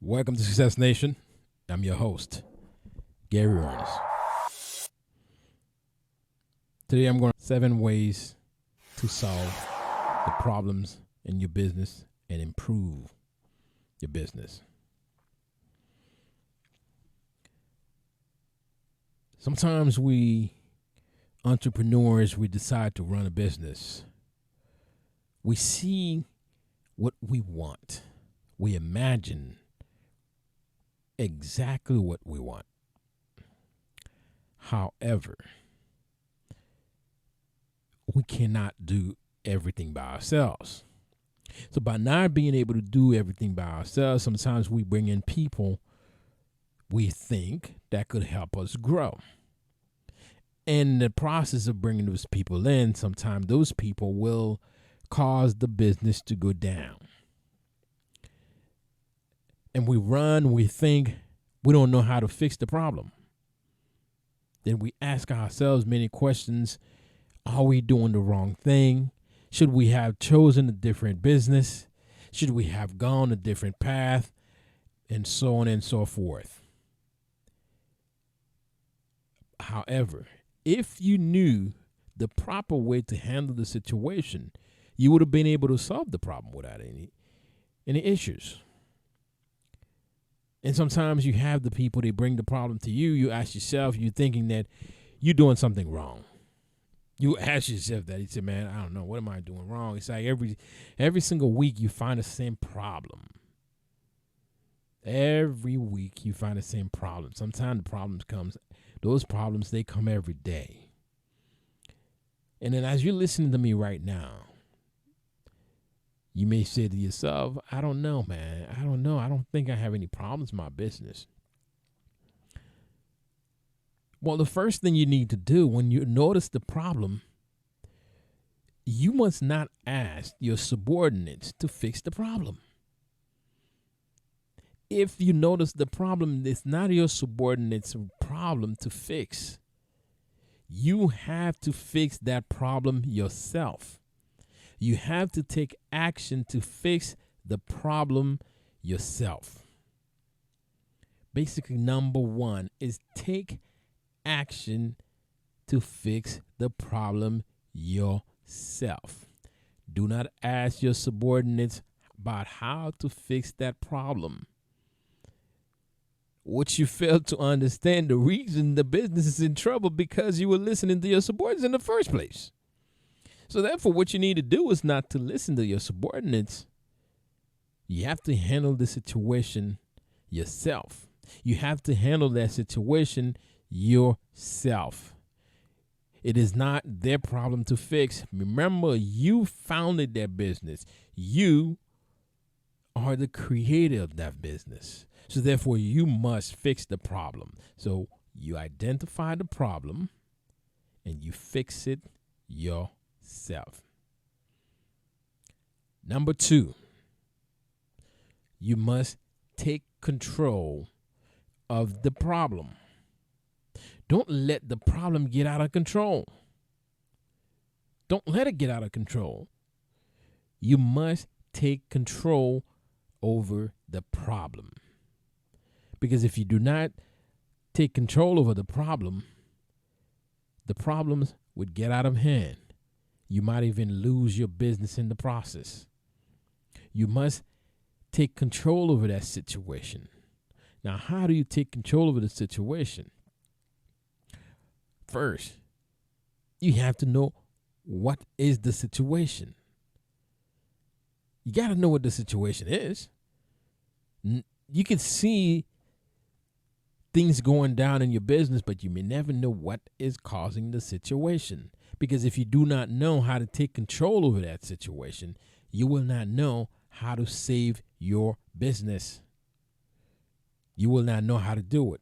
Welcome to Success Nation. I'm your host, Gary Ernest. Today I'm going to 7 ways to solve the problems in your business and improve your business. Sometimes we entrepreneurs, we decide to run a business. We see what we want. We imagine exactly what we want. However, we cannot do everything by ourselves. So by not being able to do everything by ourselves, sometimes we bring in people we think that could help us grow. In the process of bringing those people in, sometimes those people will cause the business to go down. And we think, we don't know how to fix the problem. Then we ask ourselves many questions. Are we doing the wrong thing? Should we have chosen a different business? Should we have gone a different path? And so on and so forth. However, if you knew the proper way to handle the situation, you would have been able to solve the problem without any issues. And sometimes you have the people, they bring the problem to you. You ask yourself, you're thinking that you're doing something wrong. You ask yourself that. You say, man, I don't know. What am I doing wrong? It's like every single week you find the same problem. Every week you find the same problem. Sometimes those problems, they come every day. And then as you're listening to me right now, you may say to yourself, I don't know, man. I don't know. I don't think I have any problems in my business. Well, the first thing you need to do when you notice the problem, you must not ask your subordinates to fix the problem. If you notice the problem, it's not your subordinates' problem to fix. You have to fix that problem yourself. You have to take action to fix the problem yourself. Basically, number 1 is take action to fix the problem yourself. Do not ask your subordinates about how to fix that problem. What you fail to understand, the reason the business is in trouble because you were listening to your subordinates in the first place. So therefore, what you need to do is not to listen to your subordinates. You have to handle the situation yourself. You have to handle that situation yourself. It is not their problem to fix. Remember, you founded that business. You are the creator of that business. So therefore, you must fix the problem. So you identify the problem and you fix it yourself. Number 2, you must take control of the problem. Don't let the problem get out of control. Don't let it get out of control. You must take control over the problem. Because if you do not take control over the problems would get out of hand. You might even lose your business in the process. You must take control over that situation. Now, how do you take control over the situation? First, you have to know what is the situation. You got to know what the situation is. You can see things going down in your business, but you may never know what is causing the situation. Because if you do not know how to take control over that situation, you will not know how to save your business. You will not know how to do it.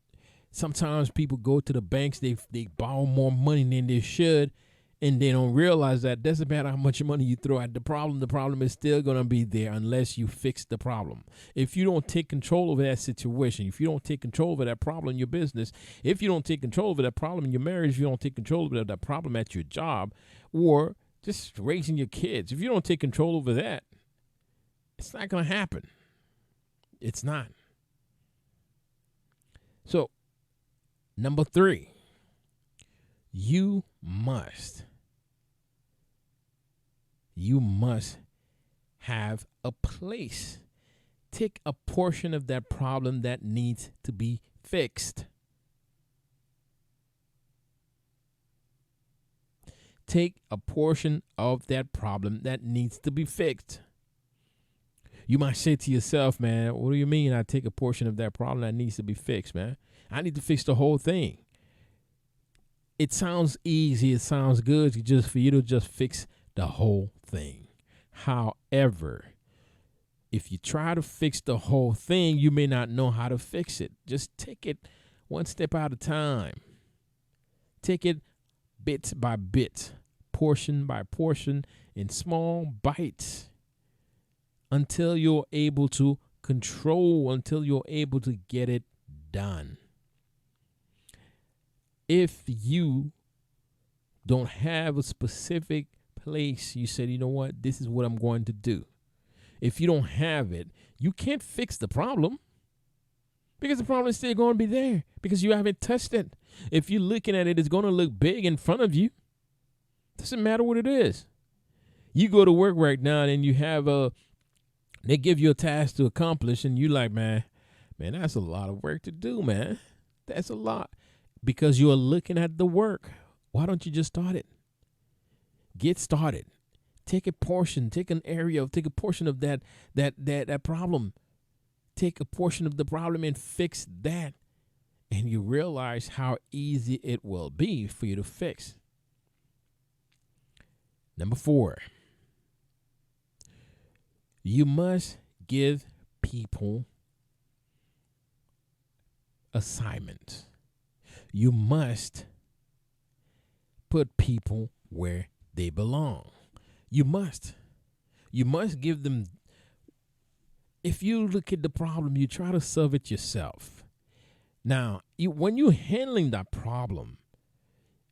Sometimes people go to the banks, they borrow more money than they should, and they don't realize that doesn't matter how much money you throw at the problem is still going to be there unless you fix the problem. If you don't take control over that situation, if you don't take control over that problem in your business, if you don't take control over that problem in your marriage, if you don't take control over that problem at your job, or just raising your kids, if you don't take control over that, it's not going to happen. It's not. So, number 3, you must have a place. Take a portion of that problem that needs to be fixed. Take a portion of that problem that needs to be fixed. You might say to yourself, man, what do you mean I take a portion of that problem that needs to be fixed, man? I need to fix the whole thing. It sounds easy. It sounds good for you to just fix the whole thing. However, if you try to fix the whole thing, you may not know how to fix it. Just take it one step at a time. Take it bit by bit, portion by portion, in small bites until you're able to control, until you're able to get it done. If you don't have a specific place, you said, you know what, this is what I'm going to do. If you don't have it, you can't fix the problem because the problem is still going to be there because you haven't touched it. If you're looking at it, it's going to look big in front of you. Doesn't matter what it is. You go to work right now and you have they give you a task to accomplish and you like, man, that's a lot of work to do, man. That's a lot. Because you are looking at the work. Why don't you just start it? Get started. Take a portion, take a portion of that problem. Take a portion of the problem and fix that. And you realize how easy it will be for you to fix. Number 4, you must give people assignments. You must put people where they belong. You must give them. If you look at the problem, you try to solve it yourself. Now, when you're handling that problem,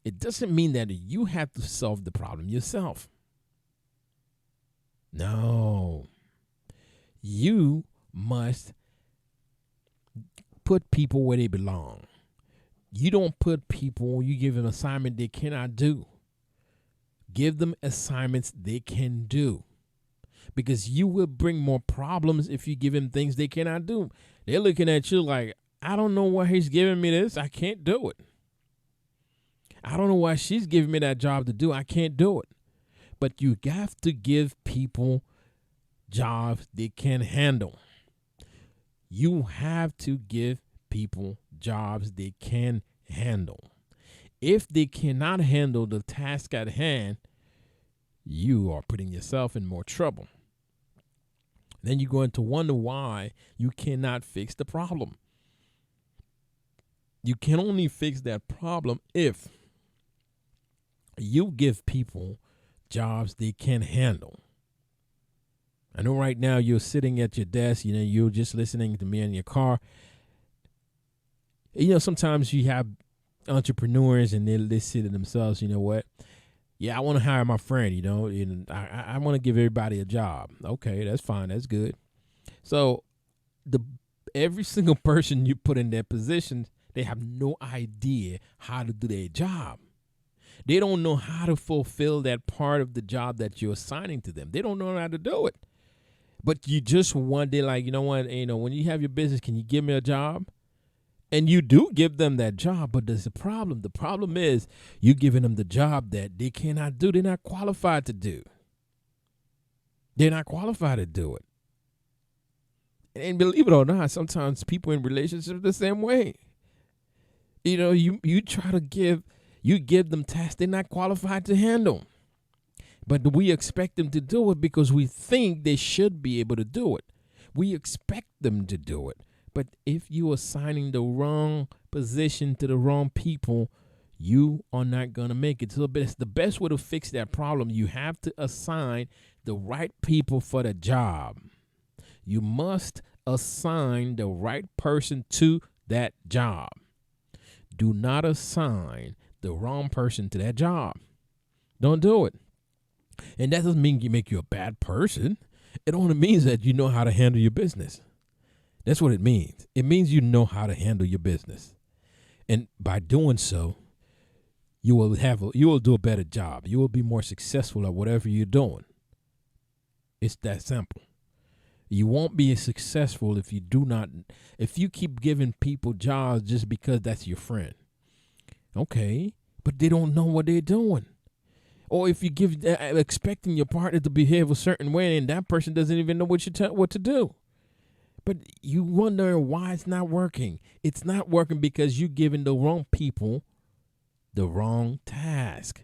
it doesn't mean that you have to solve the problem yourself. No. You must put people where they belong. You don't put people, you give them an assignment they cannot do. Give them assignments they can do. Because you will bring more problems if you give them things they cannot do. They're looking at you like, I don't know why he's giving me this. I can't do it. I don't know why she's giving me that job to do. I can't do it. But you have to give people jobs they can handle. You have to give people jobs they can handle. If they cannot handle the task at hand, you are putting yourself in more trouble. Then you're going to wonder why you cannot fix the problem. You can only fix that problem if you give people jobs they can handle. I know right now you're sitting at your desk, you're just listening to me in your car. Sometimes you have entrepreneurs and they say to themselves, you know what? Yeah, I want to hire my friend, I want to give everybody a job. Okay, that's fine. That's good. So every single person you put in their position, they have no idea how to do their job. They don't know how to fulfill that part of the job that you're assigning to them. They don't know how to do it. But you just one day like, you know what, when you have your business, can you give me a job? And you do give them that job, but there's a problem. The problem is you're giving them the job that they cannot do. They're not qualified to do. They're not qualified to do it. And believe it or not, sometimes people in relationships are the same way. You try to give them tasks they're not qualified to handle. But we expect them to do it because we think they should be able to do it. We expect them to do it. But if you are assigning the wrong position to the wrong people, you are not going to make it. So it's the best way to fix that problem. You have to assign the right people for the job. You must assign the right person to that job. Do not assign the wrong person to that job. Don't do it. And that doesn't mean you make you a bad person. It only means that you know how to handle your business. That's what it means. It means you know how to handle your business. And by doing so, you will do a better job. You will be more successful at whatever you're doing. It's that simple. You won't be successful if you keep giving people jobs just because that's your friend. Okay, but they don't know what they're doing. Or if you give expecting your partner to behave a certain way and that person doesn't even know what to do. But you wonder why it's not working. It's not working because you're giving the wrong people the wrong task.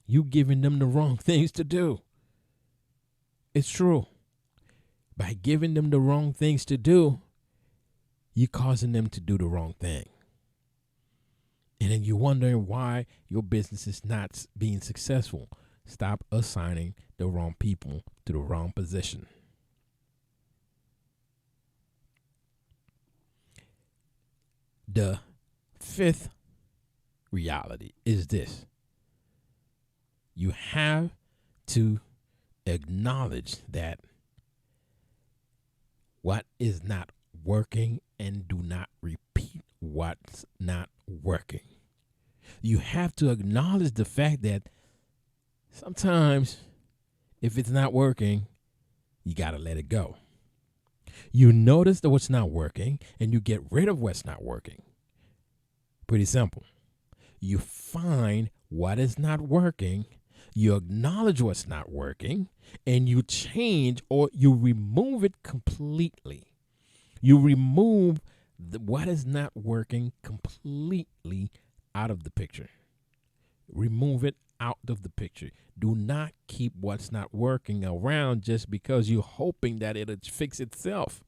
You giving them the wrong things to do. It's true. By giving them the wrong things to do, you're causing them to do the wrong thing. And then you're wondering why your business is not being successful. Stop assigning the wrong people to the wrong position. The fifth reality is this. You have to acknowledge that what is not working and do not repeat what's not working. You have to acknowledge the fact that sometimes if it's not working, you got to let it go. You notice that what's not working and you get rid of what's not working. Pretty simple. You find what is not working, you acknowledge what's not working, and you change or you remove it completely. You remove what is not working completely out of the picture. Remove it out of the picture. Do not keep what's not working around just because you're hoping that it'll fix itself.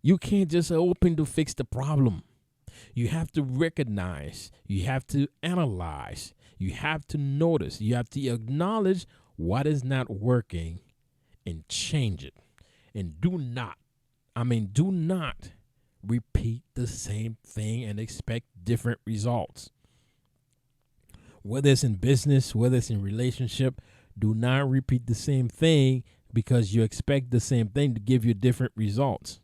You can't just hoping to fix the problem. You have to recognize, you have to analyze, you have to notice, you have to acknowledge what is not working and change it. And do not repeat the same thing and expect different results. Whether it's in business, whether it's in relationship, do not repeat the same thing because you expect the same thing to give you different results.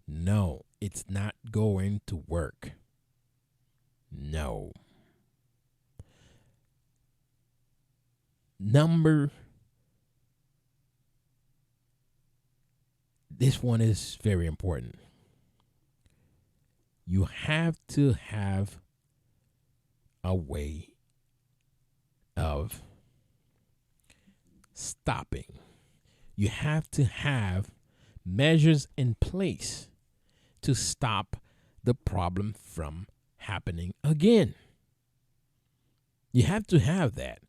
No, it's not going to work. No. This one is very important. You have to have a way of stopping. You have to have measures in place to stop the problem from happening again. You have to have that.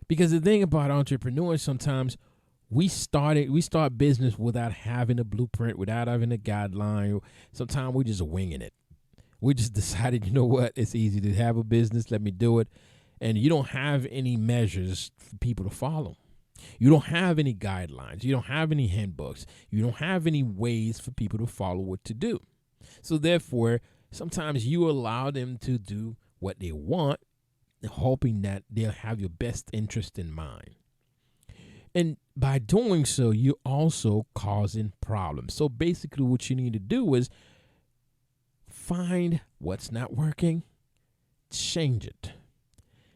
Because the thing about entrepreneurs, sometimes we start business without having a blueprint, without having a guideline. Sometimes we're just winging it. We just decided, you know what, it's easy to have a business, let me do it. And you don't have any measures for people to follow. You don't have any guidelines. You don't have any handbooks. You don't have any ways for people to follow what to do. So therefore, sometimes you allow them to do what they want, hoping that they'll have your best interest in mind. And by doing so, you're also causing problems. So basically what you need to do is find what's not working, change it,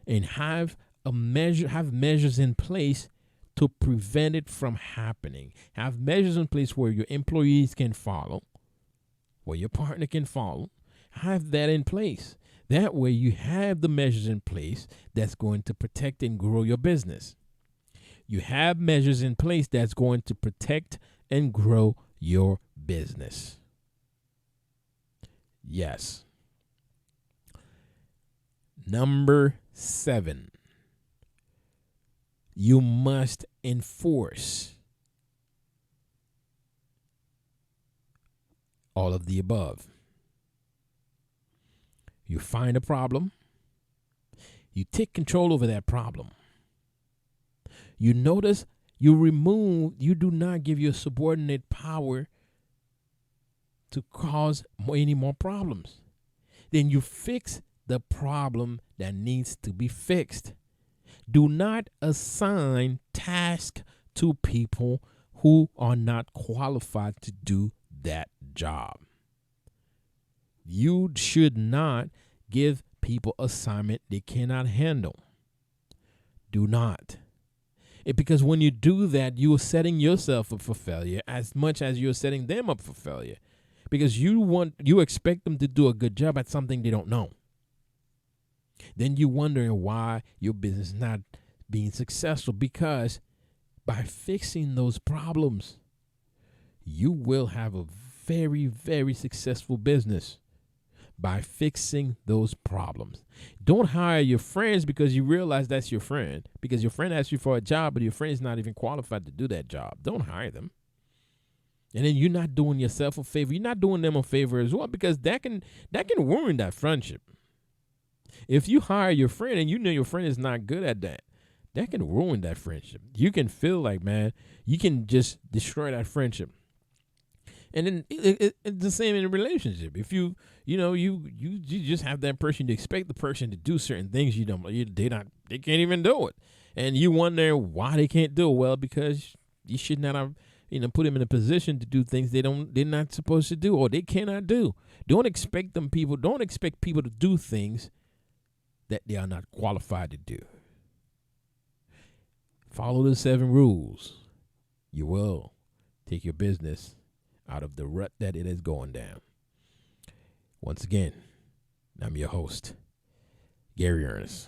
and have measures in place to prevent it from happening. Have measures in place where your employees can follow, where your partner can follow. Have that in place. That way you have the measures in place that's going to protect and grow your business. You have measures in place that's going to protect and grow your business. Yes. Number 7. You must enforce all of the above. You find a problem. You take control over that problem. You notice you do not give your subordinate power to cause any more problems. Then you fix the problem that needs to be fixed. Do not assign tasks to people who are not qualified to do that job. You should not give people assignment they cannot handle. Do not. Because when you do that, you are setting yourself up for failure as much as you're setting them up for failure. Because you expect them to do a good job at something they don't know. Then you're wondering why your business is not being successful, because by fixing those problems, you will have a very, very successful business. By fixing those problems. Don't hire your friends because you realize that's your friend. Because your friend asked you for a job, but your friend is not even qualified to do that job. Don't hire them. And then you're not doing yourself a favor. You're not doing them a favor as well, because that can ruin that friendship. If you hire your friend and you know your friend is not good at that can ruin that friendship. You can feel like, man, you can just destroy that friendship. And then it's the same in a relationship. If you just have that person, you expect the person to do certain things they can't even do it, and you wonder why they can't do it. Well, because you should not have put them in a position to do things they're not supposed to do or they cannot do. Don't expect people to do things that they are not qualified to do. Follow the 7 rules. You will take your business out of the rut that it is going down. Once again, I'm your host, Gary Ernest.